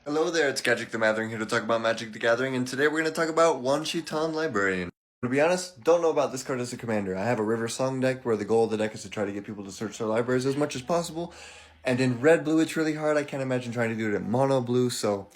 Hello there, it's Gadget the Mathering here to talk about Magic the Gathering, and today we're going to talk about Wan Shitan Librarian. To be honest, don't know about this card as a commander. I have a River Song deck where the goal of the deck is to try to get people to search their libraries as much as possible, and in red-blue it's really hard. I can't imagine trying to do it in mono-blue, so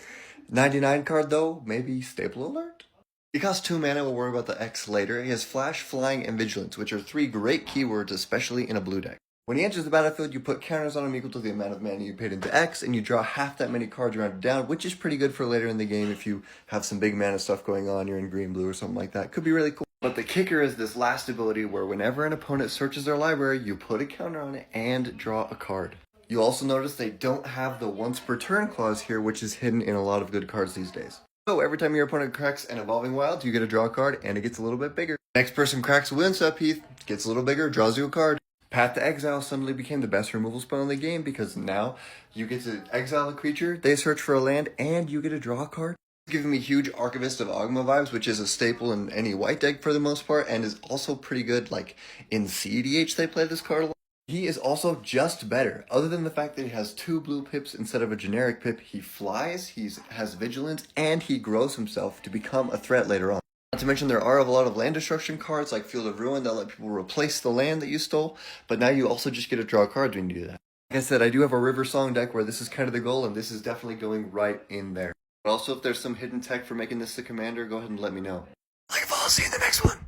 99 card though, maybe Staple Alert? He costs 2 mana, we'll worry about the X later. He has Flash, Flying, and Vigilance, which are 3 great keywords, especially in a blue deck. When he enters the battlefield, you put counters on him equal to the amount of mana you paid into X, and you draw half that many cards rounded down, which is pretty good for later in the game if you have some big mana stuff going on, you're in green-blue or something like that. Could be really cool. But the kicker is this last ability where whenever an opponent searches their library, you put a counter on it and draw a card. You'll also notice they don't have the once per turn clause here, which is hidden in a lot of good cards these days. So every time your opponent cracks an Evolving Wild, you get to draw a card, and it gets a little bit bigger. Next person cracks Windswept Heath, gets a little bigger, draws you a card. Path to Exile suddenly became the best removal spell in the game because now you get to exile a creature, they search for a land, and you get to draw a card. It's giving me huge Archivist of Ogma vibes, which is a staple in any white deck for the most part, and is also pretty good, like, in CEDH they play this card a lot. He is also just better. Other than the fact that he has 2 blue pips instead of a generic pip, he flies, he has vigilance, and he grows himself to become a threat later on. Not to mention there are a lot of land destruction cards like Field of Ruin that let people replace the land that you stole, but now you also just get to draw cards when you do that. Like I said, I do have a River Song deck where this is kind of the goal, and this is definitely going right in there. But also, if there's some hidden tech for making this the commander, go ahead and let me know. Like, follow, see you in the next one.